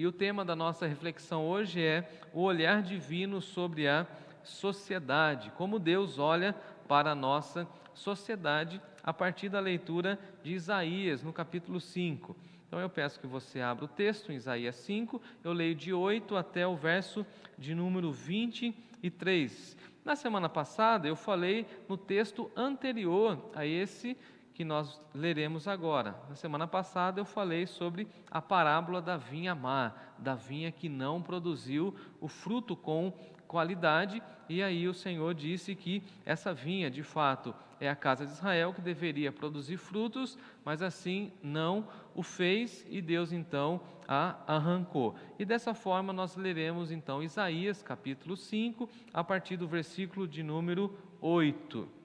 E o tema da nossa reflexão hoje é o olhar divino sobre a sociedade, como Deus olha para a nossa sociedade a partir da leitura de Isaías, no capítulo 5. Então eu peço que você abra o texto em Isaías 5, eu leio de 8 até o verso de número 23. Na semana passada eu falei no texto anterior a esse que nós leremos agora. Na semana passada eu falei sobre a parábola da vinha má, da vinha que não produziu o fruto com qualidade, e aí o Senhor disse que essa vinha, de fato, é a casa de Israel que deveria produzir frutos, mas assim não o fez, e Deus então a arrancou. E dessa forma nós leremos então Isaías capítulo 5, a partir do versículo de número 8.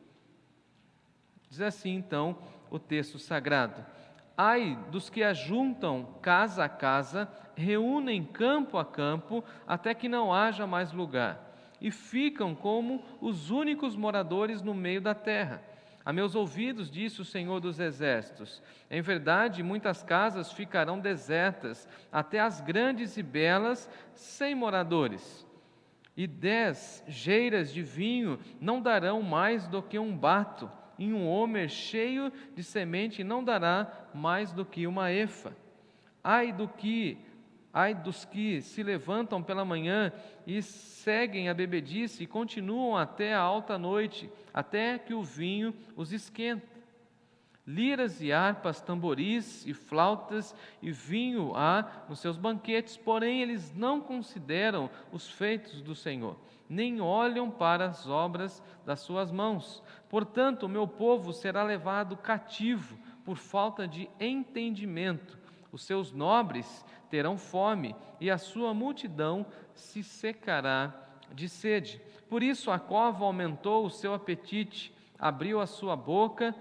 Diz assim então o texto sagrado: Ai dos que ajuntam casa a casa, reúnem campo a campo, até que não haja mais lugar, e ficam como os únicos moradores no meio da terra. A meus ouvidos, disse o Senhor dos Exércitos, em verdade, muitas casas ficarão desertas, até as grandes e belas, sem moradores. E 10 geiras de vinho não darão mais do que um bato, e um homer cheio de semente não dará mais do que uma efa. Ai dos que se levantam pela manhã e seguem a bebedice e continuam até a alta noite, até que o vinho os esquenta. Liras e harpas, tamboris e flautas e vinho há nos seus banquetes, porém eles não consideram os feitos do Senhor, nem olham para as obras das suas mãos. Portanto, o meu povo será levado cativo por falta de entendimento. Os seus nobres terão fome e a sua multidão se secará de sede. Por isso a cova aumentou o seu apetite, abriu a sua boca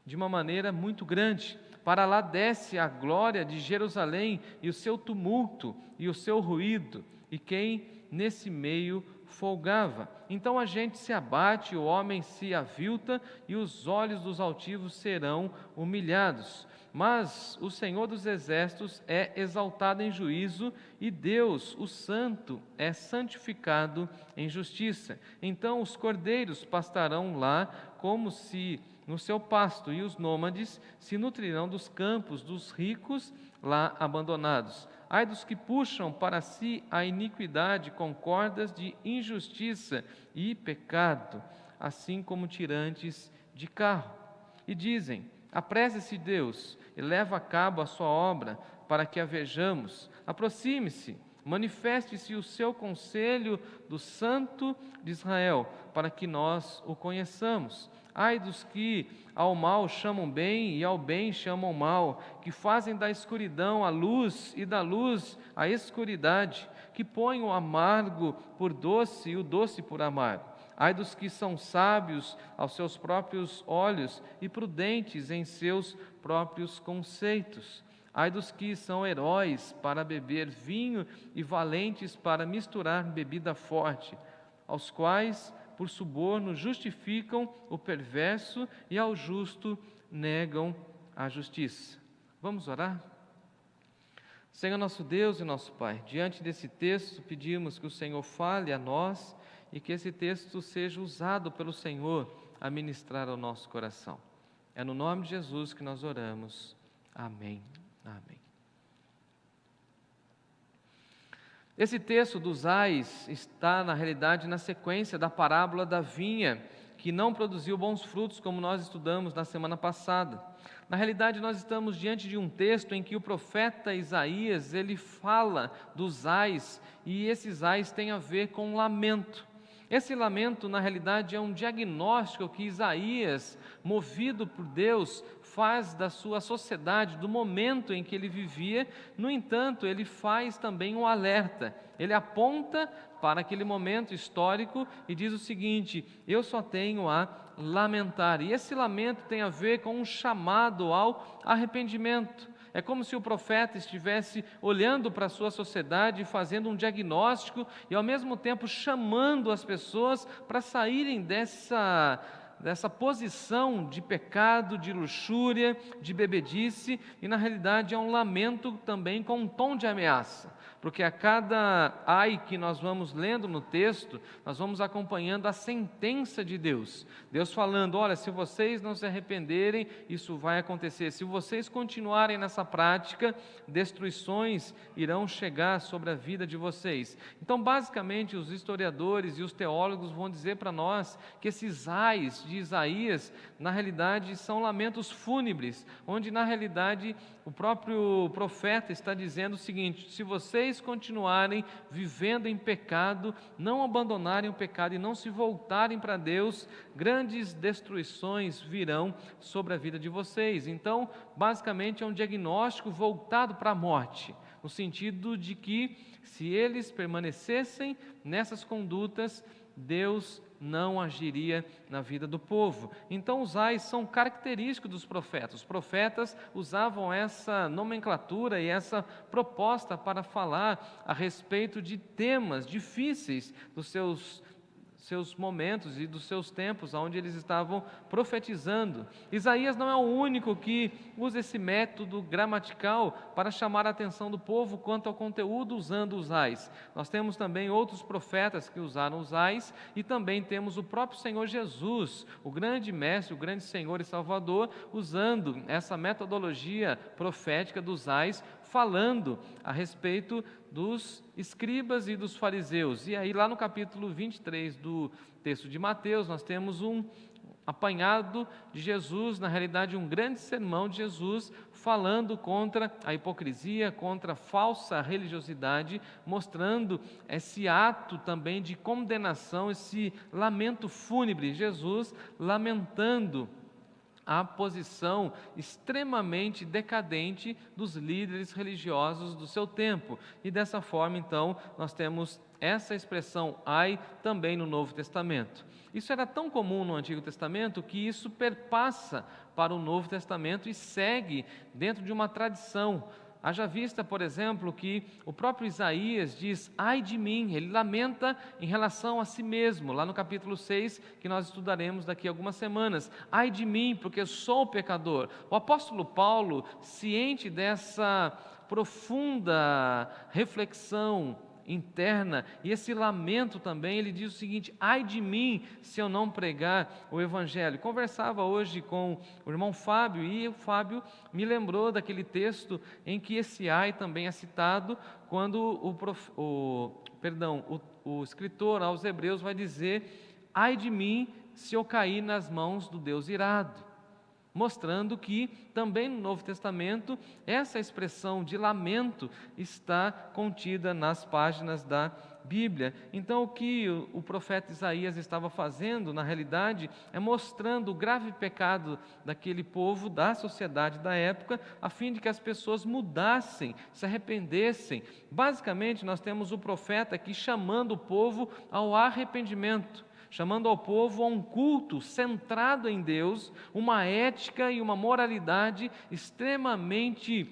de uma maneira muito grande. Para lá desce a glória de Jerusalém e o seu tumulto e o seu ruído, e quem nesse meio folgava. Então a gente se abate, o homem se avilta, e os olhos dos altivos serão humilhados. Mas o Senhor dos Exércitos é exaltado em juízo, e Deus, o Santo, é santificado em justiça. Então os cordeiros pastarão lá como se no seu pasto, e os nômades se nutrirão dos campos dos ricos lá abandonados. Ai dos que puxam para si a iniquidade com cordas de injustiça e pecado, assim como tirantes de carro. E dizem: apresse-se Deus, e leva a cabo a sua obra, para que a vejamos. Aproxime-se, manifeste-se o seu conselho do Santo de Israel, para que nós o conheçamos. Ai dos que ao mal chamam bem e ao bem chamam mal, que fazem da escuridão a luz e da luz a escuridade, que põem o amargo por doce e o doce por amargo. Ai dos que são sábios aos seus próprios olhos e prudentes em seus próprios conceitos. Ai dos que são heróis para beber vinho e valentes para misturar bebida forte, aos quais por suborno justificam o perverso e ao justo negam a justiça. Vamos orar? Senhor nosso Deus e nosso Pai, diante desse texto pedimos que o Senhor fale a nós e que esse texto seja usado pelo Senhor a ministrar ao nosso coração. É no nome de Jesus que nós oramos. Amém. Amém. Esse texto dos ais está, na realidade, na sequência da parábola da vinha, que não produziu bons frutos, como nós estudamos na semana passada. Na realidade, nós estamos diante de um texto em que o profeta Isaías, ele fala dos ais, e esses ais têm a ver com lamento. Esse lamento, na realidade, é um diagnóstico que Isaías, movido por Deus, faz da sua sociedade, do momento em que ele vivia. No entanto, ele faz também um alerta. Ele aponta para aquele momento histórico e diz o seguinte: eu só tenho a lamentar. E esse lamento tem a ver com um chamado ao arrependimento. É como se o profeta estivesse olhando para a sua sociedade, fazendo um diagnóstico e ao mesmo tempo chamando as pessoas para saírem dessa posição de pecado, de luxúria, de bebedice, e na realidade é um lamento também com um tom de ameaça, porque a cada ai que nós vamos lendo no texto, nós vamos acompanhando a sentença de Deus. Deus falando: olha, se vocês não se arrependerem, isso vai acontecer. Se vocês continuarem nessa prática, destruições irão chegar sobre a vida de vocês. Então, basicamente, os historiadores e os teólogos vão dizer para nós que esses ais de Isaías, na realidade, são lamentos fúnebres, onde na realidade o próprio profeta está dizendo o seguinte: se vocês continuarem vivendo em pecado, não abandonarem o pecado e não se voltarem para Deus, grandes destruições virão sobre a vida de vocês. Então, basicamente é um diagnóstico voltado para a morte, no sentido de que se eles permanecessem nessas condutas, Deus não agiria na vida do povo. Então os ais são característicos dos profetas. Os profetas usavam essa nomenclatura e essa proposta para falar a respeito de temas difíceis dos seus momentos e dos seus tempos, onde eles estavam profetizando. Isaías não é o único que usa esse método gramatical para chamar a atenção do povo quanto ao conteúdo, usando os ais. Nós temos também outros profetas que usaram os ais, e também temos o próprio Senhor Jesus, o grande mestre, o grande Senhor e Salvador, usando essa metodologia profética dos ais, falando a respeito dos escribas e dos fariseus. E aí lá no capítulo 23 do texto de Mateus, nós temos um apanhado de Jesus, na realidade um grande sermão de Jesus, falando contra a hipocrisia, contra a falsa religiosidade, mostrando esse ato também de condenação, esse lamento fúnebre, Jesus lamentando a posição extremamente decadente dos líderes religiosos do seu tempo. E dessa forma, então, nós temos essa expressão ai também no Novo Testamento. Isso era tão comum no Antigo Testamento que isso perpassa para o Novo Testamento e segue dentro de uma tradição. Haja vista, por exemplo, que o próprio Isaías diz: ai de mim, ele lamenta em relação a si mesmo, lá no capítulo 6, que nós estudaremos daqui a algumas semanas. Ai de mim, porque sou pecador. O apóstolo Paulo, ciente dessa profunda reflexão interna e esse lamento também, ele diz o seguinte: ai de mim se eu não pregar o Evangelho. Conversava hoje com o irmão Fábio, e o Fábio me lembrou daquele texto em que esse ai também é citado, quando o escritor aos Hebreus vai dizer: ai de mim se eu cair nas mãos do Deus irado, mostrando que também no Novo Testamento essa expressão de lamento está contida nas páginas da Bíblia. Então o que o profeta Isaías estava fazendo, na realidade, é mostrando o grave pecado daquele povo, da sociedade da época, a fim de que as pessoas mudassem, se arrependessem. Basicamente, nós temos o profeta aqui chamando o povo ao arrependimento, chamando ao povo a um culto centrado em Deus, uma ética e uma moralidade extremamente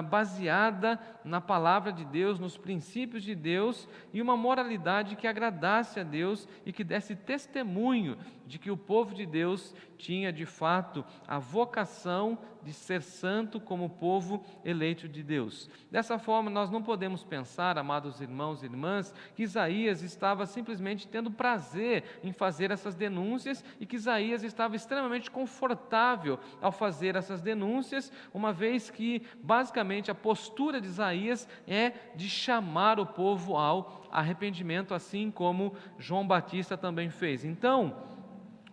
baseada na palavra de Deus, nos princípios de Deus, e uma moralidade que agradasse a Deus e que desse testemunho de que o povo de Deus tinha de fato a vocação de ser santo como povo eleito de Deus. Dessa forma, nós não podemos pensar, amados irmãos e irmãs, que Isaías estava simplesmente tendo prazer em fazer essas denúncias e que Isaías estava extremamente confortável ao fazer essas denúncias, uma vez que basicamente a postura de Isaías é de chamar o povo ao arrependimento, assim como João Batista também fez. Então,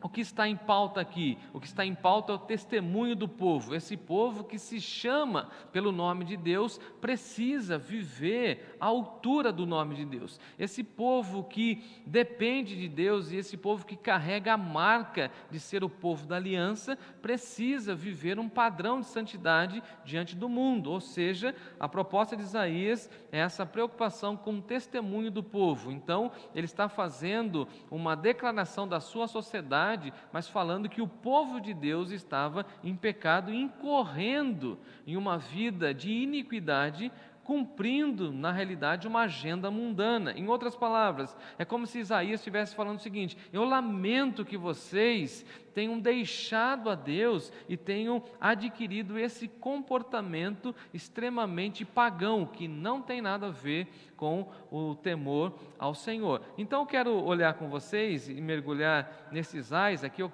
o que está em pauta aqui? O que está em pauta é o testemunho do povo. Esse povo que se chama pelo nome de Deus precisa viver à altura do nome de Deus. Esse povo que depende de Deus e esse povo que carrega a marca de ser o povo da aliança precisa viver um padrão de santidade diante do mundo. Ou seja, a proposta de Isaías é essa preocupação com o testemunho do povo. Então, ele está fazendo uma declaração da sua sociedade, mas falando que o povo de Deus estava em pecado, incorrendo em uma vida de iniquidade, cumprindo, na realidade, uma agenda mundana. Em outras palavras, é como se Isaías estivesse falando o seguinte: eu lamento que vocês tenham deixado a Deus e tenham adquirido esse comportamento extremamente pagão, que não tem nada a ver com o temor ao Senhor. Então eu quero olhar com vocês e mergulhar nesses ais. Aqui eu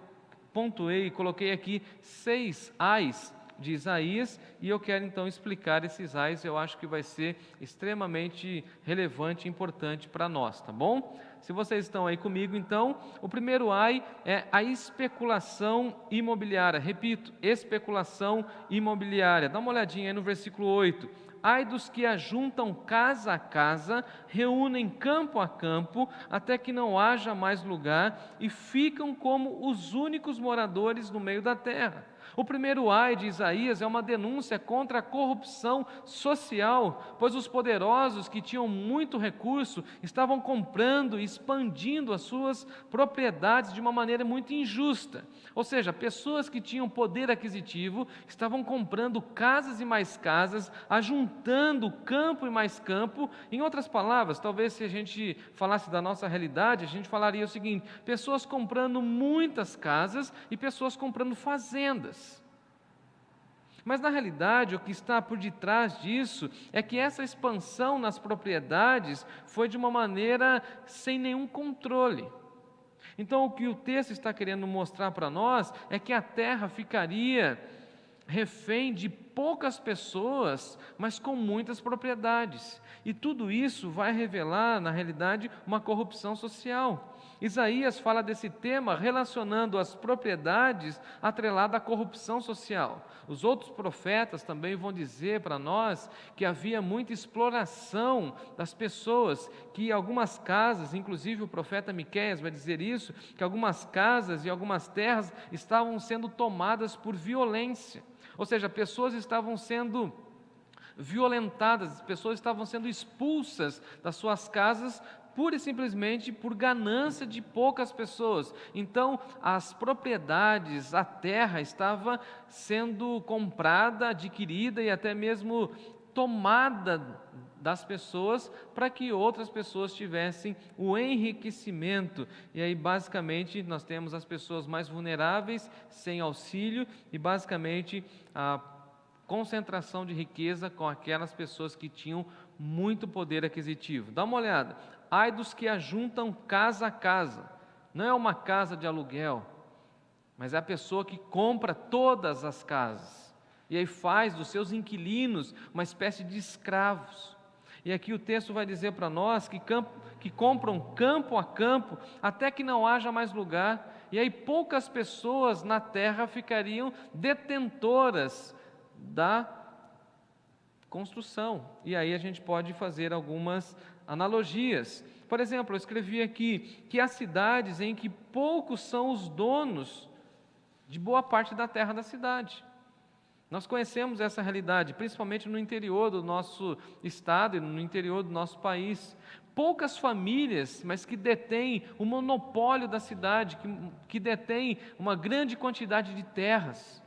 pontuei e coloquei aqui 6 ais de Isaías, e eu quero então explicar esses ais. Eu acho que vai ser extremamente relevante e importante para nós, tá bom? Se vocês estão aí comigo, então, o primeiro ai é a especulação imobiliária. Repito, especulação imobiliária. Dá uma olhadinha aí no versículo 8. Ai dos que ajuntam casa a casa, reúnem campo a campo, até que não haja mais lugar, e ficam como os únicos moradores no meio da terra. O primeiro ai de Isaías é uma denúncia contra a corrupção social, pois os poderosos que tinham muito recurso estavam comprando e expandindo as suas propriedades de uma maneira muito injusta. Ou seja, pessoas que tinham poder aquisitivo estavam comprando casas e mais casas, ajuntando campo e mais campo. Em outras palavras, talvez se a gente falasse da nossa realidade, a gente falaria o seguinte: pessoas comprando muitas casas e pessoas comprando fazendas. Mas na realidade, o que está por detrás disso é que essa expansão nas propriedades foi de uma maneira sem nenhum controle. Então, o que o texto está querendo mostrar para nós é que a terra ficaria refém de poucas pessoas, mas com muitas propriedades. E tudo isso vai revelar, na realidade, uma corrupção social. Isaías fala desse tema relacionando as propriedades atreladas à corrupção social. Os outros profetas também vão dizer para nós que havia muita exploração das pessoas, que algumas casas, inclusive o profeta Miqueias vai dizer isso, que algumas casas e algumas terras estavam sendo tomadas por violência. Ou seja, pessoas estavam sendo violentadas, pessoas estavam sendo expulsas das suas casas pura e simplesmente por ganância de poucas pessoas. Então, as propriedades, a terra estava sendo comprada, adquirida e até mesmo tomada das pessoas para que outras pessoas tivessem o enriquecimento. E aí, basicamente, nós temos as pessoas mais vulneráveis, sem auxílio, e basicamente a concentração de riqueza com aquelas pessoas que tinham muito poder aquisitivo. Dá uma olhada. Ai dos que ajuntam casa a casa. Não é uma casa de aluguel, mas é a pessoa que compra todas as casas. E aí faz dos seus inquilinos uma espécie de escravos. E aqui o texto vai dizer para nós que compram campo a campo, até que não haja mais lugar. E aí poucas pessoas na terra ficariam detentoras da construção. E aí a gente pode fazer algumas analogias. Por exemplo, eu escrevi aqui que há cidades em que poucos são os donos de boa parte da terra da cidade. Nós conhecemos essa realidade, principalmente no interior do nosso estado e no interior do nosso país. Poucas famílias, mas que detêm o monopólio da cidade, que detêm uma grande quantidade de terras,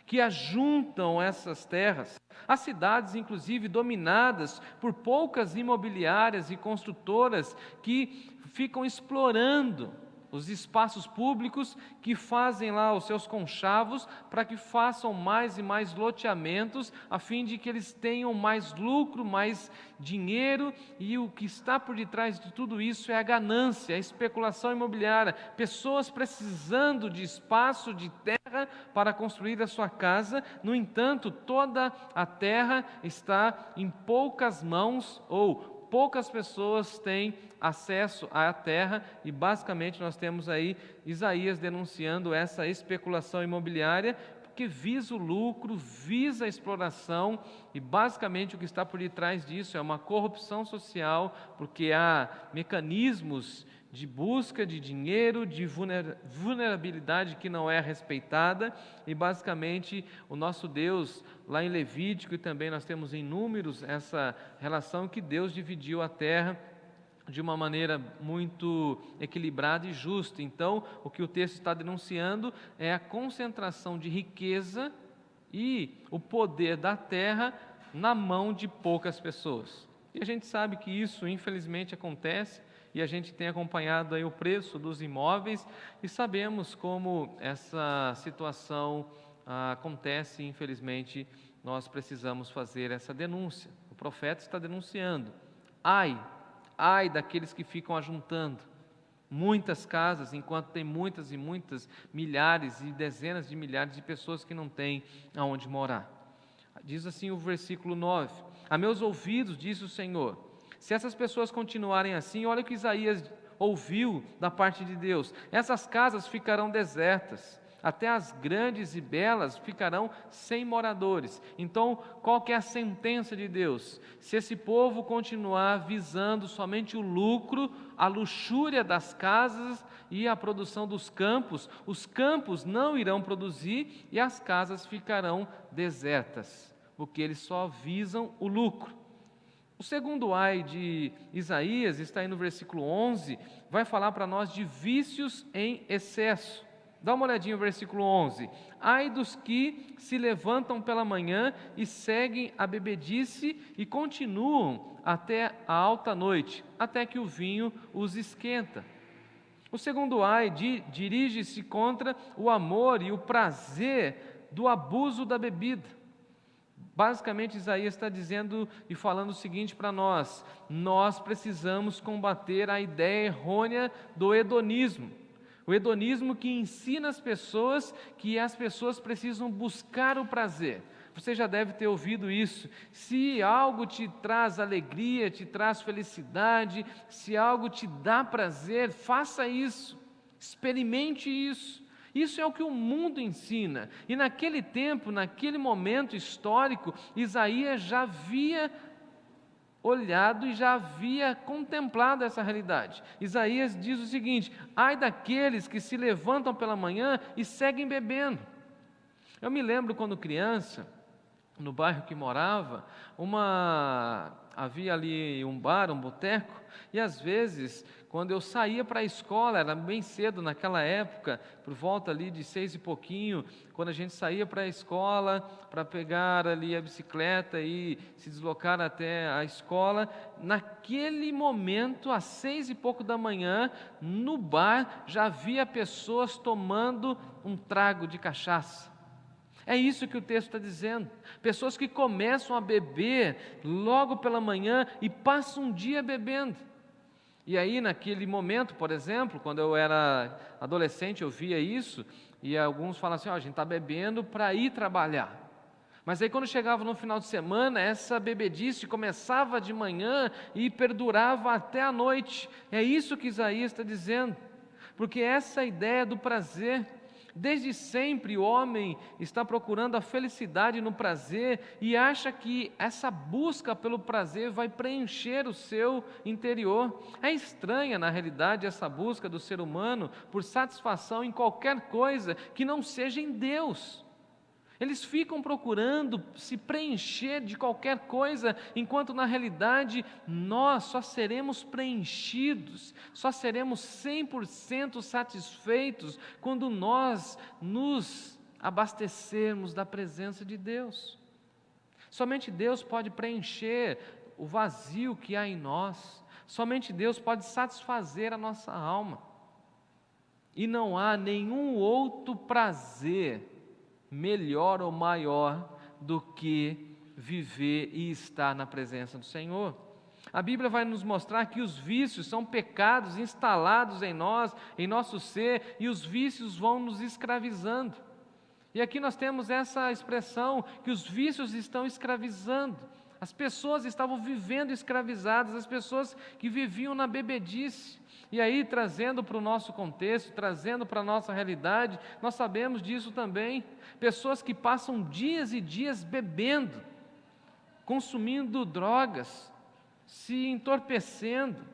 que ajuntam essas terras. Há cidades, inclusive, dominadas por poucas imobiliárias e construtoras que ficam explorando os espaços públicos, que fazem lá os seus conchavos para que façam mais e mais loteamentos, a fim de que eles tenham mais lucro, mais dinheiro, e o que está por detrás de tudo isso é a ganância, a especulação imobiliária, pessoas precisando de espaço, de terra para construir a sua casa. No entanto, toda a terra está em poucas mãos, ou poucas pessoas têm acesso à terra, e basicamente nós temos aí Isaías denunciando essa especulação imobiliária, que visa o lucro, visa a exploração, e basicamente o que está por detrás disso é uma corrupção social, porque há mecanismos de busca de dinheiro, de vulnerabilidade que não é respeitada, e basicamente o nosso Deus, lá em Levítico, e também nós temos em Números essa relação que Deus dividiu a terra de uma maneira muito equilibrada e justa. Então, o que o texto está denunciando é a concentração de riqueza e o poder da terra na mão de poucas pessoas. E a gente sabe que isso, infelizmente, acontece, e a gente tem acompanhado aí o preço dos imóveis, e sabemos como essa situação acontece, infelizmente, nós precisamos fazer essa denúncia. O profeta está denunciando. Ai daqueles que ficam ajuntando muitas casas, enquanto tem muitas e muitas, milhares e dezenas de milhares de pessoas que não têm aonde morar. Diz assim o versículo 9: a meus ouvidos, diz o Senhor, se essas pessoas continuarem assim, olha o que Isaías ouviu da parte de Deus, essas casas ficarão desertas, até as grandes e belas ficarão sem moradores. Então, qual que é a sentença de Deus? Se esse povo continuar visando somente o lucro, a luxúria das casas e a produção dos campos, os campos não irão produzir e as casas ficarão desertas, porque eles só visam o lucro. O segundo ai de Isaías, está aí no versículo 11, vai falar para nós de vícios em excesso. Dá uma olhadinha no versículo 11. Ai dos que se levantam pela manhã e seguem a bebedice e continuam até a alta noite, até que o vinho os esquenta. O segundo ai dirige-se contra o amor e o prazer do abuso da bebida. Basicamente, Isaías está dizendo e falando o seguinte para nós: nós precisamos combater a ideia errônea do hedonismo. O hedonismo que ensina as pessoas que as pessoas precisam buscar o prazer. Você já deve ter ouvido isso. Se algo te traz alegria, te traz felicidade, se algo te dá prazer, faça isso, experimente isso. Isso é o que o mundo ensina. E naquele tempo, naquele momento histórico, Isaías já havia olhado e já havia contemplado essa realidade. Isaías diz o seguinte: ai daqueles que se levantam pela manhã e seguem bebendo. Eu me lembro quando criança, no bairro que morava, havia ali um bar, um boteco, e às vezes, quando eu saía para a escola, era bem cedo naquela época, por volta ali de 6 e pouquinho, quando a gente saía para a escola, para pegar ali a bicicleta e se deslocar até a escola, naquele momento, às 6 e pouco da manhã, no bar, já havia pessoas tomando um trago de cachaça. É isso que o texto está dizendo. Pessoas que começam a beber logo pela manhã e passam um dia bebendo. E aí, naquele momento, por exemplo, quando eu era adolescente, eu via isso, e alguns falam assim: a gente está bebendo para ir trabalhar. Mas aí, quando chegava no final de semana, essa bebedice começava de manhã e perdurava até a noite. É isso que Isaías está dizendo, porque essa ideia do prazer, desde sempre o homem está procurando a felicidade no prazer e acha que essa busca pelo prazer vai preencher o seu interior. É estranha, na realidade, essa busca do ser humano por satisfação em qualquer coisa que não seja em Deus. Eles ficam procurando se preencher de qualquer coisa, enquanto na realidade nós só seremos preenchidos, só seremos 100% satisfeitos quando nós nos abastecermos da presença de Deus. Somente Deus pode preencher o vazio que há em nós, somente Deus pode satisfazer a nossa alma. E não há nenhum outro prazer melhor ou maior do que viver e estar na presença do Senhor. A Bíblia vai nos mostrar que os vícios são pecados instalados em nós, em nosso ser, e os vícios vão nos escravizando. E aqui nós temos essa expressão, que os vícios estão escravizando. As pessoas estavam vivendo escravizadas, as pessoas que viviam na bebedice. E aí, trazendo para o nosso contexto, trazendo para a nossa realidade, nós sabemos disso também. Pessoas que passam dias e dias bebendo, consumindo drogas, se entorpecendo.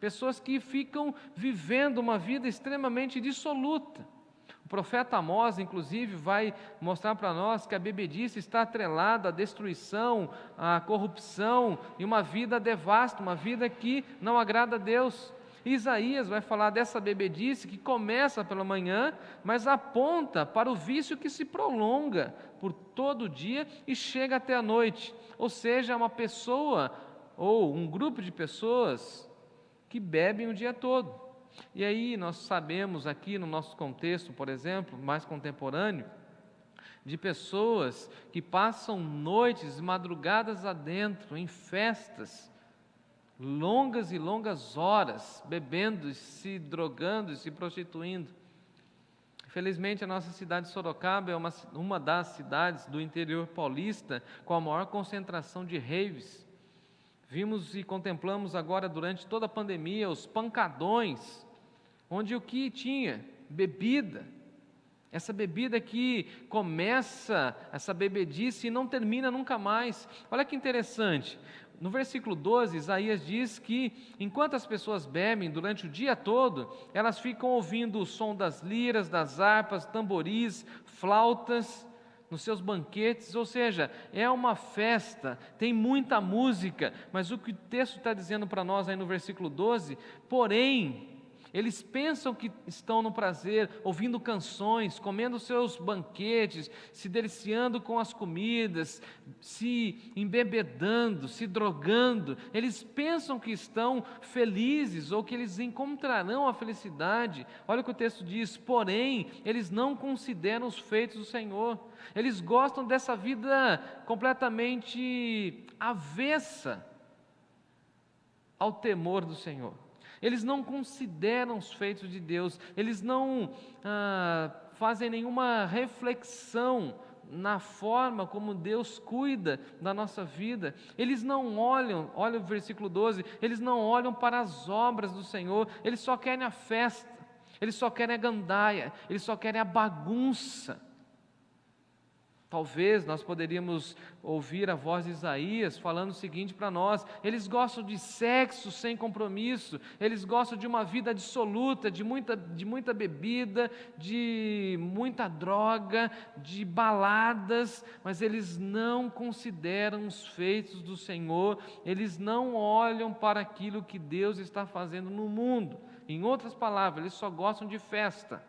Pessoas que ficam vivendo uma vida extremamente dissoluta. O profeta Amós, inclusive, vai mostrar para nós que a bebedice está atrelada à destruição, à corrupção e uma vida devasta, uma vida que não agrada a Deus. Isaías vai falar dessa bebedice que começa pela manhã, mas aponta para o vício que se prolonga por todo o dia e chega até a noite. Ou seja, uma pessoa ou um grupo de pessoas que bebem o dia todo. E aí nós sabemos aqui no nosso contexto, por exemplo, mais contemporâneo, de pessoas que passam noites e madrugadas adentro, em festas, longas e longas horas, bebendo, se drogando e se prostituindo. Infelizmente, a nossa cidade de Sorocaba é uma das cidades do interior paulista com a maior concentração de raves. Vimos e contemplamos agora, durante toda a pandemia, os pancadões, onde o que tinha? Bebida. Essa bebida que começa, essa bebedice e não termina nunca mais. Olha que interessante. No versículo 12, Isaías diz que enquanto as pessoas bebem durante o dia todo, elas ficam ouvindo o som das liras, das harpas, tamboris, flautas nos seus banquetes, ou seja, é uma festa, tem muita música, mas o que o texto está dizendo para nós aí no versículo 12, porém, eles pensam que estão no prazer, ouvindo canções, comendo seus banquetes, se deliciando com as comidas, se embebedando, se drogando. Eles pensam que estão felizes ou que eles encontrarão a felicidade. Olha o que o texto diz: porém, eles não consideram os feitos do Senhor. Eles gostam dessa vida completamente avessa ao temor do Senhor. Eles não consideram os feitos de Deus, eles não fazem nenhuma reflexão na forma como Deus cuida da nossa vida. Eles não olham, olha o versículo 12, eles não olham para as obras do Senhor, eles só querem a festa, eles só querem a gandaia, eles só querem a bagunça. Talvez nós poderíamos ouvir a voz de Isaías falando o seguinte para nós: eles gostam de sexo sem compromisso, eles gostam de uma vida dissoluta, de muita bebida, de muita droga, de baladas, mas eles não consideram os feitos do Senhor, eles não olham para aquilo que Deus está fazendo no mundo. Em outras palavras, eles só gostam de festa.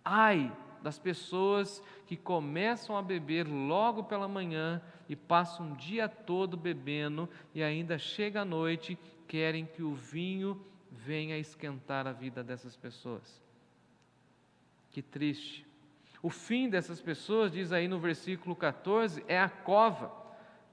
Ai das pessoas que começam a beber logo pela manhã e passam o dia todo bebendo e ainda chega à noite, querem que o vinho venha esquentar a vida dessas pessoas. Que triste. O fim dessas pessoas, diz aí no versículo 14, é a cova.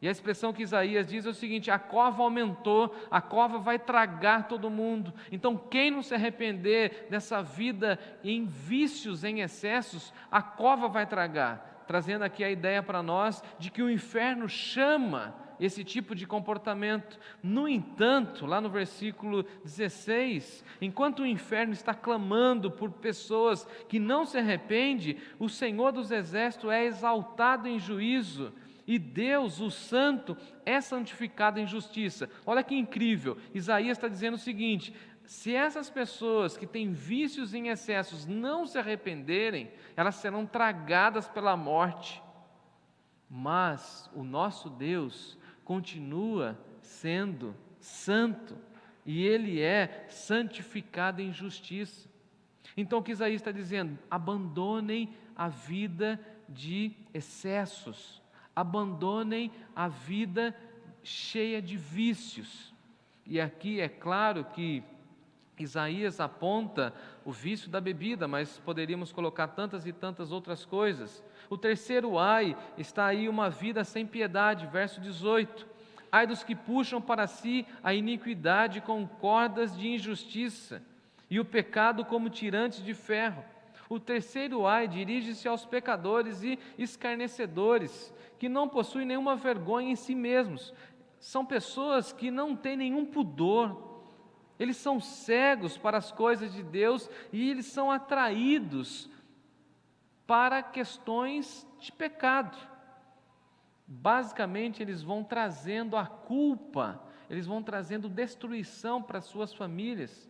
E a expressão que Isaías diz é o seguinte: a cova aumentou, a cova vai tragar todo mundo. Então, quem não se arrepender dessa vida em vícios, em excessos, a cova vai tragar. Trazendo aqui a ideia para nós de que o inferno chama esse tipo de comportamento. No entanto, lá no versículo 16, enquanto o inferno está clamando por pessoas que não se arrependem, o Senhor dos Exércitos é exaltado em juízo. E Deus, o Santo, é santificado em justiça. Olha que incrível, Isaías está dizendo o seguinte: se essas pessoas que têm vícios em excessos não se arrependerem, elas serão tragadas pela morte. Mas o nosso Deus continua sendo santo, e Ele é santificado em justiça. Então o que Isaías está dizendo? Abandonem a vida de excessos. Abandonem a vida cheia de vícios. E aqui é claro que Isaías aponta o vício da bebida, mas poderíamos colocar tantas e tantas outras coisas. O terceiro ai está aí: uma vida sem piedade, verso 18. Ai dos que puxam para si a iniquidade com cordas de injustiça, e o pecado como tirantes de ferro. O terceiro ai dirige-se aos pecadores e escarnecedores, que não possuem nenhuma vergonha em si mesmos. São pessoas que não têm nenhum pudor, eles são cegos para as coisas de Deus e eles são atraídos para questões de pecado. Basicamente, eles vão trazendo a culpa, eles vão trazendo destruição para as suas famílias.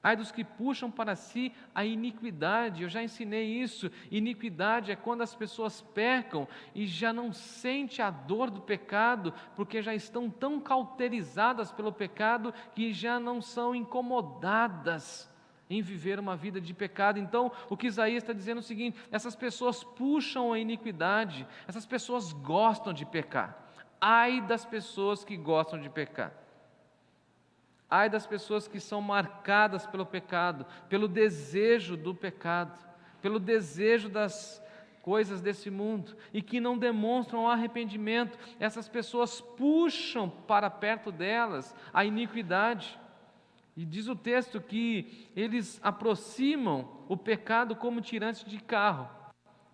Ai dos que puxam para si a iniquidade. Eu já ensinei isso. Iniquidade é quando as pessoas pecam e já não sentem a dor do pecado, porque já estão tão cauterizadas pelo pecado que já não são incomodadas em viver uma vida de pecado. Então, o que Isaías está dizendo é o seguinte: essas pessoas puxam a iniquidade, essas pessoas gostam de pecar. Ai das pessoas que gostam de pecar. Ai das pessoas que são marcadas pelo pecado, pelo desejo do pecado, pelo desejo das coisas desse mundo e que não demonstram arrependimento. Essas pessoas puxam para perto delas a iniquidade. E diz o texto que eles aproximam o pecado como tirantes de carro.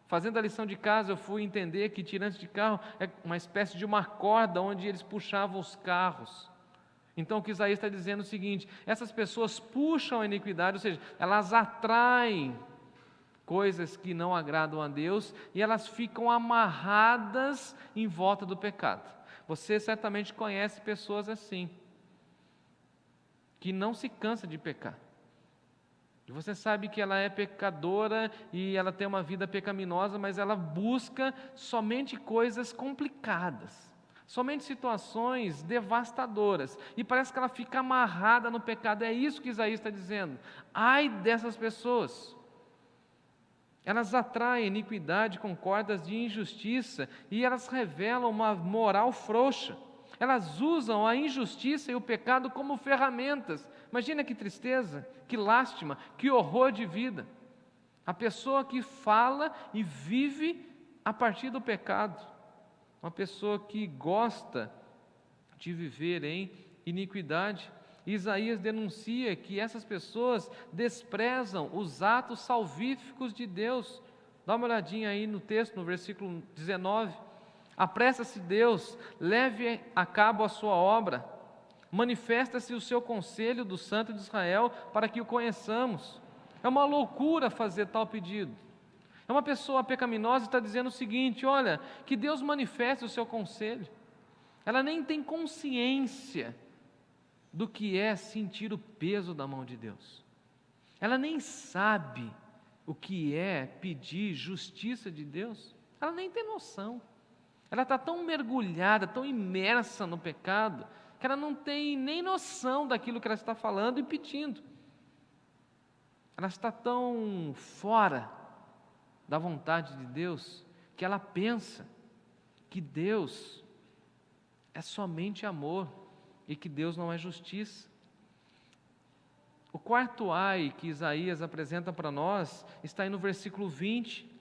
Fazendo a lição de casa, eu fui entender que tirantes de carro é uma espécie de uma corda onde eles puxavam os carros. Então o que Isaías está dizendo é o seguinte: essas pessoas puxam a iniquidade, ou seja, elas atraem coisas que não agradam a Deus e elas ficam amarradas em volta do pecado. Você certamente conhece pessoas assim, que não se cansa de pecar. E você sabe que ela é pecadora e ela tem uma vida pecaminosa, mas ela busca somente coisas complicadas, somente situações devastadoras, e parece que ela fica amarrada no pecado. É isso que Isaías está dizendo. Ai dessas pessoas, elas atraem iniquidade com cordas de injustiça, e elas revelam uma moral frouxa. Elas usam a injustiça e o pecado como ferramentas. Imagina que tristeza, que lástima, que horror de vida. A pessoa que fala e vive a partir do pecado. Uma pessoa que gosta de viver em iniquidade. Isaías denuncia que essas pessoas desprezam os atos salvíficos de Deus. Dá uma olhadinha aí no texto, no versículo 19. Apressa-se Deus, leve a cabo a sua obra, manifesta-se o seu conselho do Santo de Israel para que o conheçamos. É uma loucura fazer tal pedido. É uma pessoa pecaminosa que está dizendo o seguinte: olha, que Deus manifeste o seu conselho. Ela nem tem consciência do que é sentir o peso da mão de Deus. Ela nem sabe o que é pedir justiça de Deus. Ela nem tem noção. Ela está tão mergulhada, tão imersa no pecado, que ela não tem nem noção daquilo que ela está falando e pedindo. Ela está tão fora da vontade de Deus, que ela pensa que Deus é somente amor e que Deus não é justiça. O quarto ai que Isaías apresenta para nós está aí no versículo 20.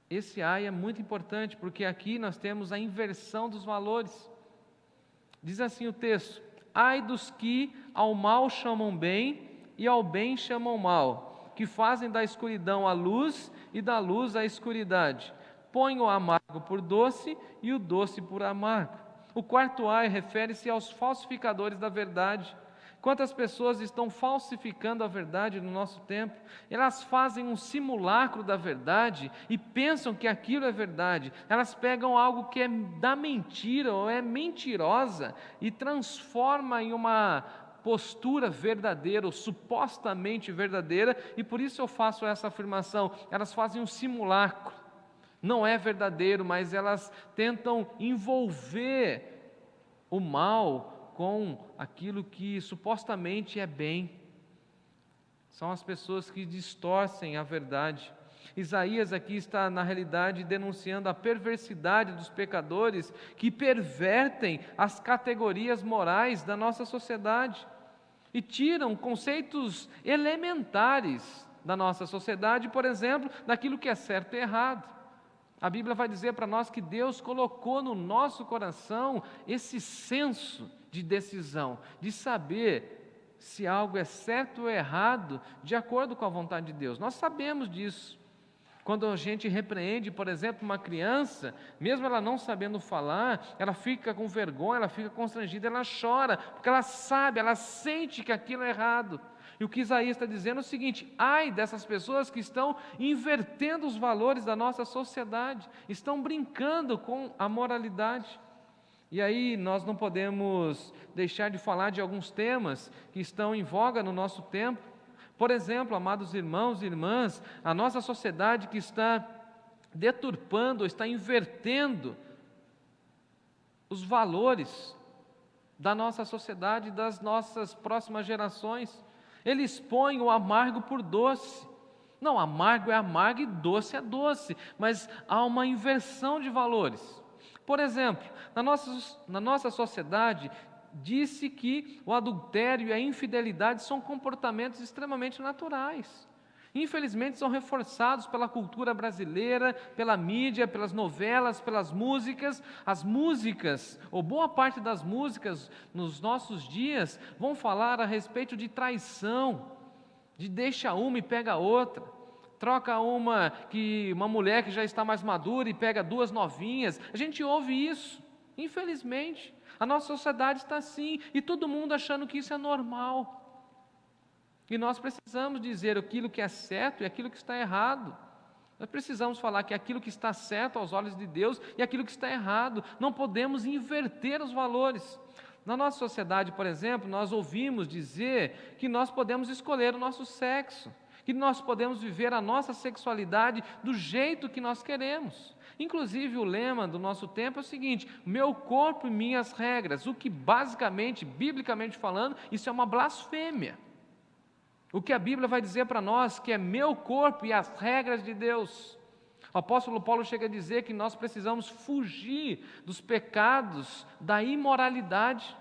Esse ai é muito importante, porque aqui nós temos a inversão dos valores. Diz assim o texto: ai dos que ao mal chamam bem e ao bem chamam mal, que fazem da escuridão a luz e da luz a escuridade, põem o amargo por doce e o doce por amargo. O quarto ai refere-se aos falsificadores da verdade. Quantas pessoas estão falsificando a verdade no nosso tempo? Elas fazem um simulacro da verdade e pensam que aquilo é verdade. Elas pegam algo que é da mentira ou é mentirosa e transformam em uma postura verdadeira ou supostamente verdadeira, e por isso eu faço essa afirmação: elas fazem um simulacro. Não é verdadeiro, mas elas tentam envolver o mal com aquilo que supostamente é bem. São as pessoas que distorcem a verdade. Isaías aqui está, na realidade, denunciando a perversidade dos pecadores que pervertem as categorias morais da nossa sociedade e tiram conceitos elementares da nossa sociedade, por exemplo, daquilo que é certo e errado. A Bíblia vai dizer para nós que Deus colocou no nosso coração esse senso de decisão, de saber se algo é certo ou errado, de acordo com a vontade de Deus. Nós sabemos disso. Quando a gente repreende, por exemplo, uma criança, mesmo ela não sabendo falar, ela fica com vergonha, ela fica constrangida, ela chora, porque ela sabe, ela sente que aquilo é errado. E o que Isaías está dizendo é o seguinte: ai dessas pessoas que estão invertendo os valores da nossa sociedade, estão brincando com a moralidade. E aí nós não podemos deixar de falar de alguns temas que estão em voga no nosso tempo. Por exemplo, amados irmãos e irmãs, a nossa sociedade que está deturpando, está invertendo os valores da nossa sociedade e das nossas próximas gerações. Eles põem o amargo por doce. Não, amargo é amargo e doce é doce, mas há uma inversão de valores. Por exemplo, na nossa sociedade, disse que o adultério e a infidelidade são comportamentos extremamente naturais. Infelizmente, são reforçados pela cultura brasileira, pela mídia, pelas novelas, pelas músicas. As músicas, ou boa parte das músicas nos nossos dias, vão falar a respeito de traição, de deixa uma e pega outra. Troca uma mulher que já está mais madura e pega duas novinhas. A gente ouve isso, infelizmente. A nossa sociedade está assim, e todo mundo achando que isso é normal. E nós precisamos dizer aquilo que é certo e aquilo que está errado. Nós precisamos falar que aquilo que está certo aos olhos de Deus e aquilo que está errado. Não podemos inverter os valores. Na nossa sociedade, por exemplo, nós ouvimos dizer que nós podemos escolher o nosso sexo, que nós podemos viver a nossa sexualidade do jeito que nós queremos. Inclusive o lema do nosso tempo é o seguinte: meu corpo e minhas regras, o que basicamente, biblicamente falando, isso é uma blasfêmia. O que a Bíblia vai dizer para nós que é meu corpo e as regras de Deus. O apóstolo Paulo chega a dizer que nós precisamos fugir dos pecados, da imoralidade.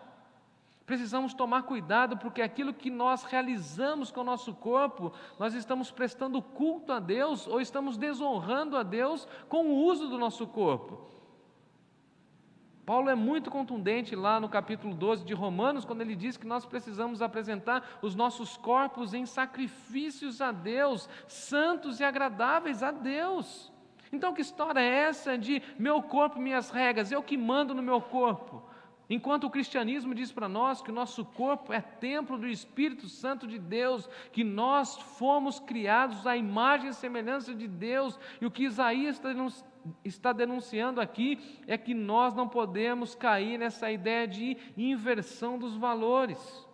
Precisamos tomar cuidado, porque aquilo que nós realizamos com o nosso corpo, nós estamos prestando culto a Deus ou estamos desonrando a Deus com o uso do nosso corpo. Paulo é muito contundente lá no capítulo 12 de Romanos, quando ele diz que nós precisamos apresentar os nossos corpos em sacrifícios a Deus, santos e agradáveis a Deus. Então, que história é essa de meu corpo, minhas regras, eu que mando no meu corpo? Enquanto o cristianismo diz para nós que o nosso corpo é templo do Espírito Santo de Deus, que nós fomos criados à imagem e semelhança de Deus, e o que Isaías está denunciando aqui é que nós não podemos cair nessa ideia de inversão dos valores.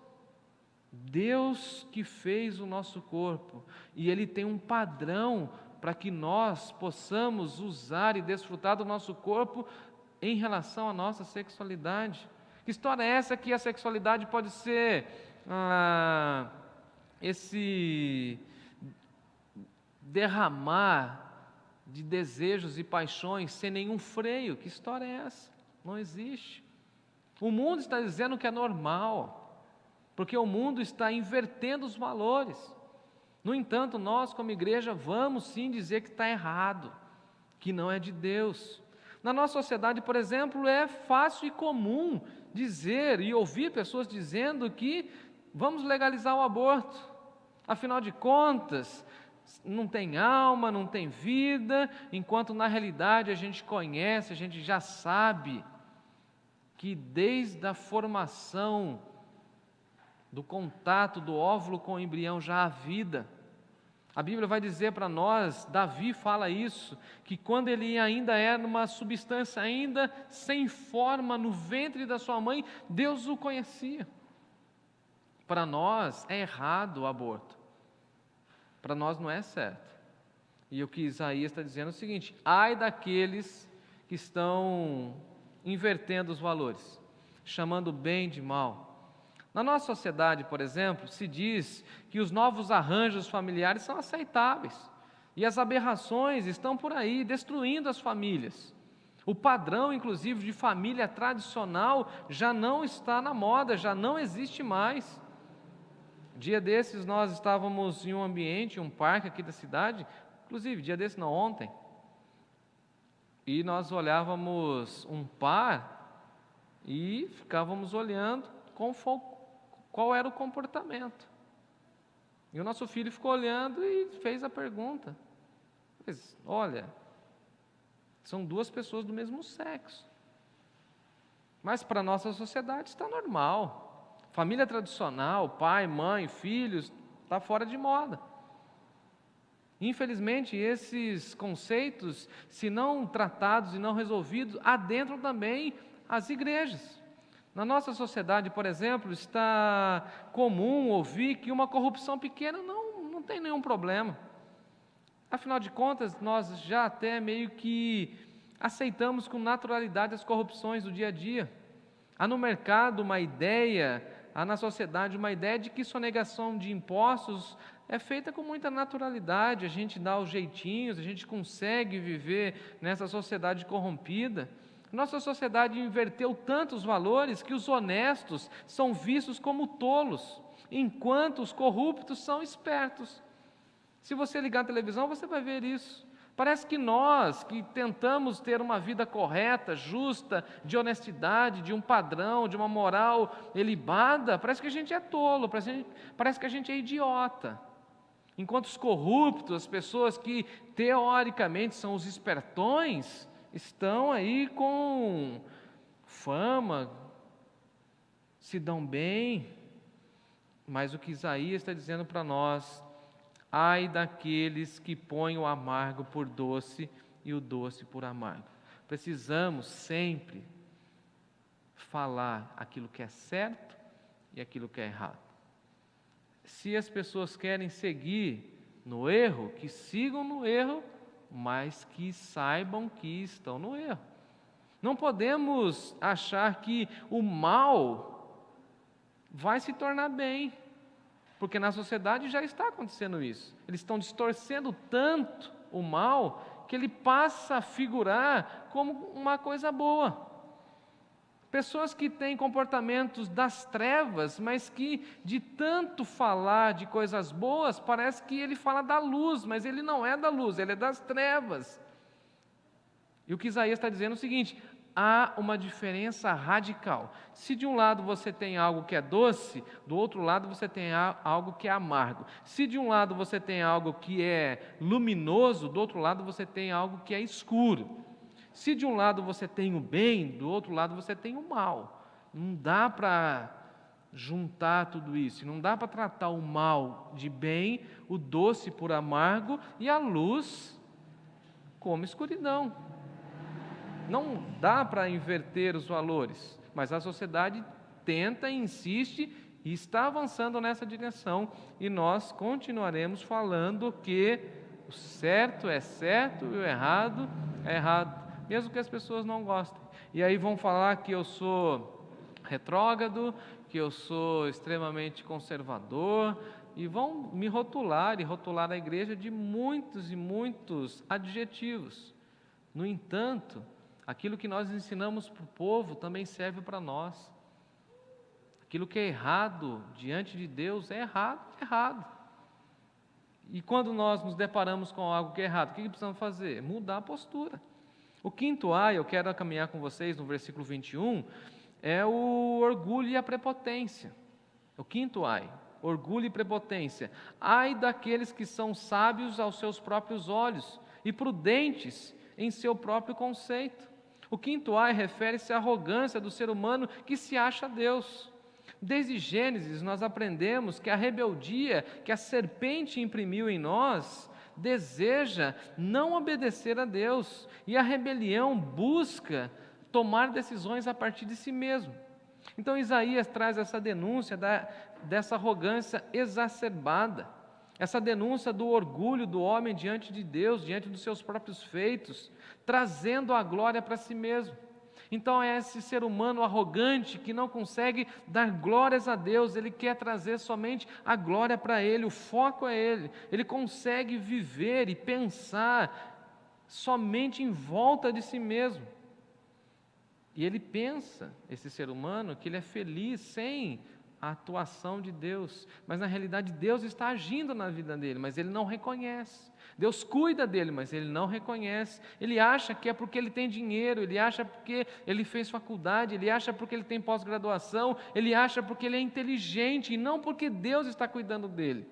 Deus que fez o nosso corpo, e Ele tem um padrão para que nós possamos usar e desfrutar do nosso corpo em relação à nossa sexualidade. Que história é essa que a sexualidade pode ser esse derramar de desejos e paixões sem nenhum freio? Que história é essa? Não existe. O mundo está dizendo que é normal, porque o mundo está invertendo os valores. No entanto, nós como igreja vamos sim dizer que está errado, que não é de Deus. Na nossa sociedade, por exemplo, é fácil e comum dizer e ouvir pessoas dizendo que vamos legalizar o aborto. Afinal de contas, não tem alma, não tem vida, enquanto na realidade a gente conhece, a gente já sabe que desde a formação do contato do óvulo com o embrião já há vida. A Bíblia vai dizer para nós, Davi fala isso, que quando ele ainda era uma substância ainda sem forma no ventre da sua mãe, Deus o conhecia. Para nós é errado o aborto. Para nós não é certo. E o que Isaías está dizendo é o seguinte: ai daqueles que estão invertendo os valores, chamando bem de mal. Na nossa sociedade, por exemplo, se diz que os novos arranjos familiares são aceitáveis e as aberrações estão por aí, destruindo as famílias. O padrão, inclusive, de família tradicional já não está na moda, já não existe mais. Dia desses nós estávamos em um ambiente, um parque aqui da cidade, inclusive, dia desses não, ontem, e nós olhávamos um par e ficávamos olhando qual era o comportamento. E o nosso filho ficou olhando e fez a pergunta: mas, olha, são duas pessoas do mesmo sexo. Mas para a nossa sociedade está normal. Família tradicional, pai, mãe, filhos, está fora de moda. Infelizmente, esses conceitos, se não tratados e não resolvidos, adentram também as igrejas. Na nossa sociedade, por exemplo, está comum ouvir que uma corrupção pequena não tem nenhum problema. Afinal de contas, nós já até meio que aceitamos com naturalidade as corrupções do dia a dia. Há no mercado uma ideia, há na sociedade uma ideia de que sonegação de impostos é feita com muita naturalidade, a gente dá os jeitinhos, a gente consegue viver nessa sociedade corrompida. Nossa sociedade inverteu tantos valores que os honestos são vistos como tolos, enquanto os corruptos são espertos. Se você ligar a televisão, você vai ver isso. Parece que nós, que tentamos ter uma vida correta, justa, de honestidade, de um padrão, de uma moral ilibada, parece que a gente é tolo, parece que a gente é idiota. Enquanto os corruptos, as pessoas que teoricamente são os espertões, estão aí com fama, se dão bem, mas o que Isaías está dizendo para nós: ai daqueles que põem o amargo por doce e o doce por amargo. Precisamos sempre falar aquilo que é certo e aquilo que é errado. Se as pessoas querem seguir no erro, que sigam no erro, mas que saibam que estão no erro. Não podemos achar que o mal vai se tornar bem, porque na sociedade já está acontecendo isso. Eles estão distorcendo tanto o mal que ele passa a figurar como uma coisa boa. Pessoas que têm comportamentos das trevas, mas que de tanto falar de coisas boas, parece que ele fala da luz, mas ele não é da luz, ele é das trevas. E o que Isaías está dizendo é o seguinte: há uma diferença radical. Se de um lado você tem algo que é doce, do outro lado você tem algo que é amargo. Se de um lado você tem algo que é luminoso, do outro lado você tem algo que é escuro. Se de um lado você tem o bem, do outro lado você tem o mal. Não dá para juntar tudo isso, não dá para tratar o mal de bem, o doce por amargo e a luz como escuridão. Não dá para inverter os valores, mas a sociedade tenta, insiste e está avançando nessa direção, e nós continuaremos falando que o certo é certo e o errado é errado, mesmo que as pessoas não gostem. E aí vão falar que eu sou retrógrado, que eu sou extremamente conservador, e vão me rotular e rotular a igreja de muitos e muitos adjetivos. No entanto, aquilo que nós ensinamos para o povo também serve para nós. Aquilo que é errado diante de Deus é errado, é errado. E quando nós nos deparamos com algo que é errado, o que precisamos fazer? Mudar a postura. O quinto ai, eu quero caminhar com vocês no versículo 21, é o orgulho e a prepotência. O quinto ai, orgulho e prepotência. Ai daqueles que são sábios aos seus próprios olhos e prudentes em seu próprio conceito. O quinto ai refere-se à arrogância do ser humano que se acha Deus. Desde Gênesis nós aprendemos que a rebeldia que a serpente imprimiu em nós deseja não obedecer a Deus, e a rebelião busca tomar decisões a partir de si mesmo. Então Isaías traz essa denúncia dessa arrogância exacerbada, essa denúncia do orgulho do homem diante de Deus, diante dos seus próprios feitos, trazendo a glória para si mesmo. Então é esse ser humano arrogante que não consegue dar glórias a Deus, ele quer trazer somente a glória para ele, o foco é ele consegue viver e pensar somente em volta de si mesmo. E ele pensa, esse ser humano, que ele é feliz sem a atuação de Deus, mas na realidade Deus está agindo na vida dele, mas ele não reconhece. Deus cuida dele, mas ele não reconhece. Ele acha que é porque ele tem dinheiro, ele acha porque ele fez faculdade, ele acha porque ele tem pós-graduação, ele acha porque ele é inteligente, e não porque Deus está cuidando dele.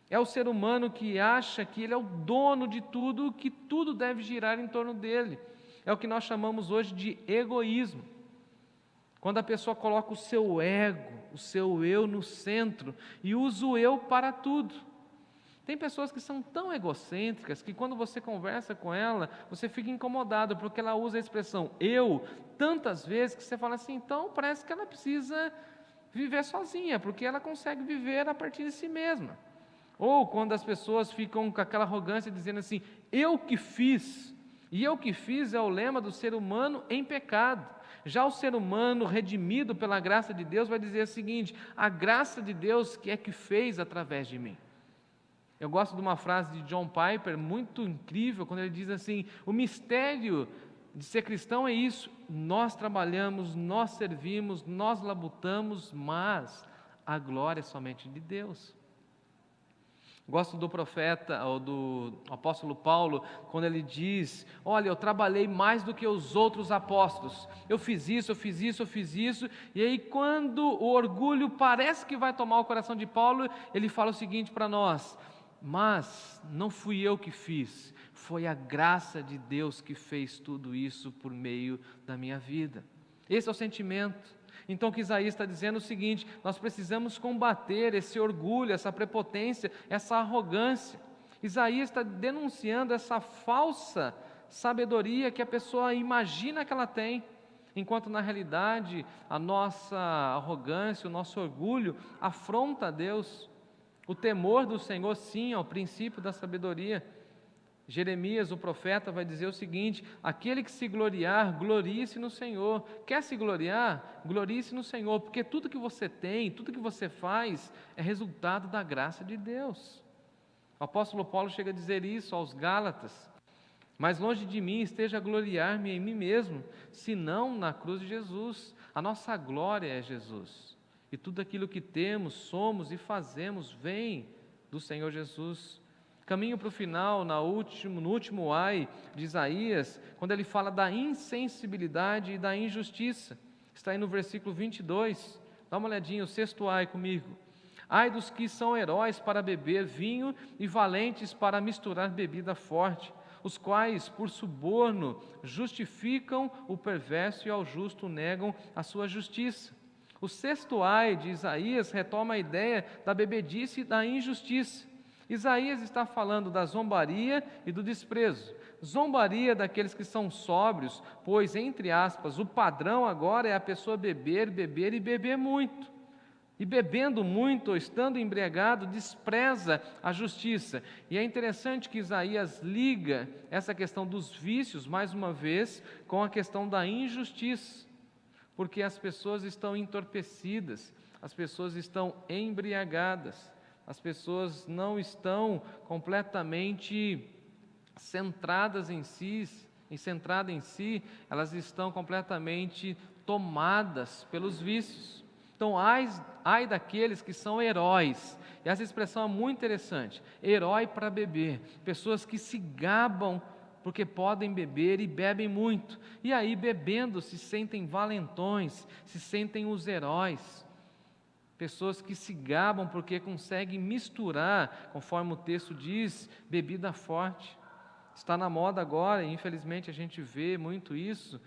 É o ser humano que acha que ele é o dono de tudo, que tudo deve girar em torno dele. É o que nós chamamos hoje de egoísmo. Quando a pessoa coloca o seu ego, o seu eu no centro e usa o eu para tudo. Tem pessoas que são tão egocêntricas que quando você conversa com ela, você fica incomodado, porque ela usa a expressão eu tantas vezes que você fala assim, então parece que ela precisa viver sozinha, porque ela consegue viver a partir de si mesma. Ou quando as pessoas ficam com aquela arrogância dizendo assim, eu que fiz. E eu que fiz é o lema do ser humano em pecado. Já o ser humano redimido pela graça de Deus vai dizer o seguinte, a graça de Deus que é que fez através de mim. Eu gosto de uma frase de John Piper, muito incrível, quando ele diz assim, o mistério de ser cristão é isso, nós trabalhamos, nós servimos, nós labutamos, mas a glória é somente de Deus. Gosto do profeta, ou do apóstolo Paulo, quando ele diz, olha, eu trabalhei mais do que os outros apóstolos, eu fiz isso, eu fiz isso, eu fiz isso, e aí quando o orgulho parece que vai tomar o coração de Paulo, ele fala o seguinte para nós, mas não fui eu que fiz, foi a graça de Deus que fez tudo isso por meio da minha vida. Esse é o sentimento. Então o que Isaías está dizendo é o seguinte, nós precisamos combater esse orgulho, essa prepotência, essa arrogância. Isaías está denunciando essa falsa sabedoria que a pessoa imagina que ela tem, enquanto na realidade a nossa arrogância, o nosso orgulho afronta a Deus. O temor do Senhor, sim, é o princípio da sabedoria. Jeremias, o profeta, vai dizer o seguinte, aquele que se gloriar, glorie-se no Senhor. Quer se gloriar? Glorie-se no Senhor, porque tudo que você tem, tudo que você faz, é resultado da graça de Deus. O apóstolo Paulo chega a dizer isso aos Gálatas, mas longe de mim esteja a gloriar-me em mim mesmo, senão na cruz de Jesus. A nossa glória é Jesus. E tudo aquilo que temos, somos e fazemos vem do Senhor Jesus. Caminho para o final, no último ai de Isaías, quando ele fala da insensibilidade e da injustiça. Está aí no versículo 22. Dá uma olhadinha, o 6º ai comigo. Ai dos que são heróis para beber vinho e valentes para misturar bebida forte, os quais, por suborno, justificam o perverso e ao justo negam a sua justiça. O 6º ai de Isaías retoma a ideia da bebedice e da injustiça. Isaías está falando da zombaria e do desprezo. Zombaria daqueles que são sóbrios, pois, entre aspas, o padrão agora é a pessoa beber, beber e beber muito. E bebendo muito ou estando embriagado, despreza a justiça. E é interessante que Isaías liga essa questão dos vícios, mais uma vez, com a questão da injustiça. Porque as pessoas estão entorpecidas, as pessoas estão embriagadas, as pessoas não estão completamente centradas em si, elas estão completamente tomadas pelos vícios. Então, ai daqueles que são heróis, e essa expressão é muito interessante, herói para beber, pessoas que se gabam porque podem beber e bebem muito, e aí bebendo se sentem valentões, se sentem os heróis, pessoas que se gabam porque conseguem misturar, conforme o texto diz, bebida forte. Está na moda agora, e infelizmente a gente vê muito isso.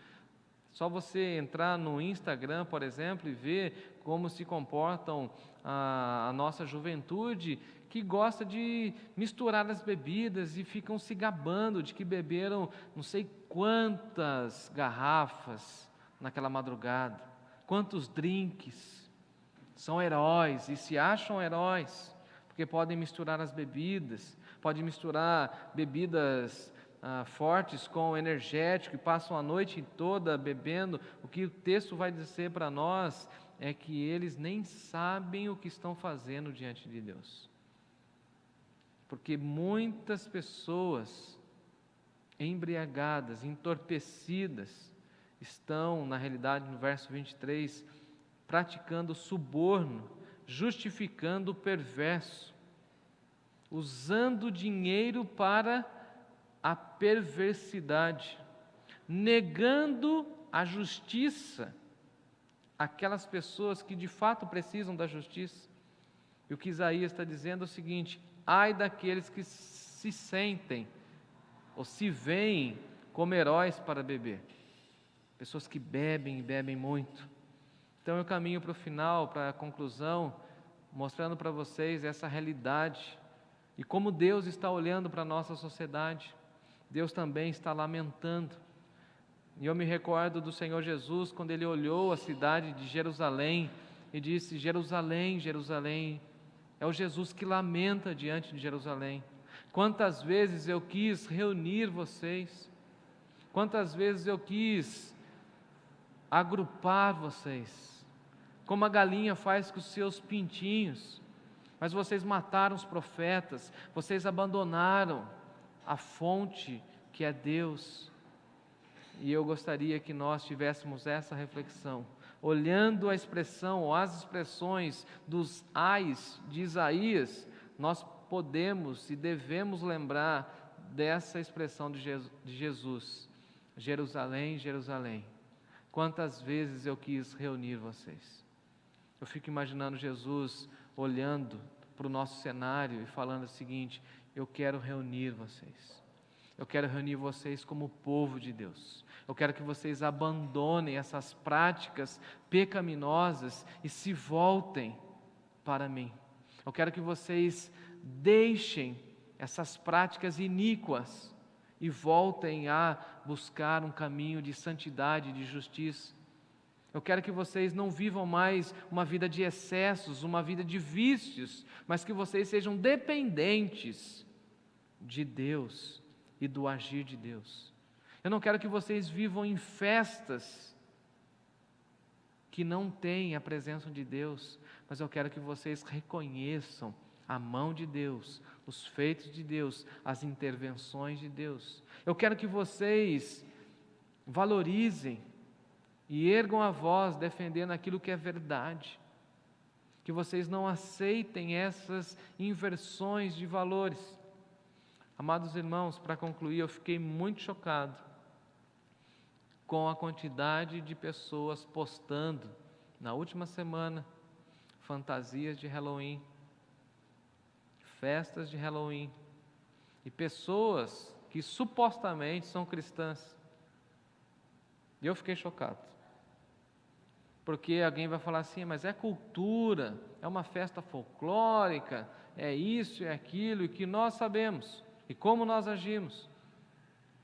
Só você entrar no Instagram, por exemplo, e ver como se comportam a nossa juventude, que gosta de misturar as bebidas e ficam se gabando de que beberam não sei quantas garrafas naquela madrugada, quantos drinks. São heróis e se acham heróis, porque podem misturar as bebidas, podem misturar bebidas fortes com energético e passam a noite toda bebendo. O que o texto vai dizer para nós é que eles nem sabem o que estão fazendo diante de Deus. Porque muitas pessoas embriagadas, entorpecidas, estão, na realidade, no verso 23, praticando suborno, justificando o perverso, usando dinheiro para a perversidade, negando a justiça àquelas pessoas que de fato precisam da justiça. E o que Isaías está dizendo é o seguinte: ai daqueles que se sentem ou se veem como heróis para beber, pessoas que bebem e bebem muito. Então eu caminho para o final, para a conclusão, mostrando para vocês essa realidade E como Deus está olhando para a nossa sociedade, Deus também está lamentando. E eu me recordo do Senhor Jesus, quando Ele olhou a cidade de Jerusalém e disse: Jerusalém, Jerusalém. É o Jesus que lamenta diante de Jerusalém. Quantas vezes eu quis reunir vocês, quantas vezes eu quis agrupar vocês, como a galinha faz com os seus pintinhos, mas vocês mataram os profetas, vocês abandonaram a fonte que é Deus. E eu gostaria que nós tivéssemos essa reflexão, olhando a expressão, ou as expressões dos ais de Isaías, nós podemos e devemos lembrar dessa expressão de Jesus: Jerusalém, Jerusalém, quantas vezes eu quis reunir vocês. Eu fico imaginando Jesus olhando para o nosso cenário e falando o seguinte: eu quero reunir vocês. Eu quero reunir vocês como povo de Deus. Eu quero que vocês abandonem essas práticas pecaminosas e se voltem para mim. Eu quero que vocês deixem essas práticas iníquas e voltem a buscar um caminho de santidade e de justiça. Eu quero que vocês não vivam mais uma vida de excessos, uma vida de vícios, mas que vocês sejam dependentes de Deus e do agir de Deus. Eu não quero que vocês vivam em festas que não têm a presença de Deus, mas eu quero que vocês reconheçam a mão de Deus, os feitos de Deus, as intervenções de Deus. Eu quero que vocês valorizem e ergam a voz defendendo aquilo que é verdade, que vocês não aceitem essas inversões de valores. Amados irmãos, para concluir, eu fiquei muito chocado com a quantidade de pessoas postando, na última semana, fantasias de Halloween, festas de Halloween, e pessoas que supostamente são cristãs. E eu fiquei chocado, porque alguém vai falar assim: mas é cultura, é uma festa folclórica, é isso, é aquilo, e que nós sabemos, e como nós agimos.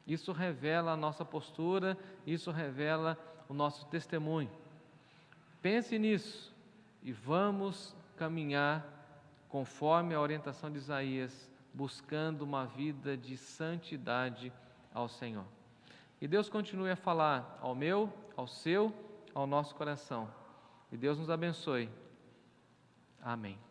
Isso revela a nossa postura, isso revela o nosso testemunho. Pense nisso e vamos caminhar conforme a orientação de Isaías, buscando uma vida de santidade ao Senhor. E Deus continue a falar ao meu, ao seu, ao nosso coração. E Deus nos abençoe. Amém.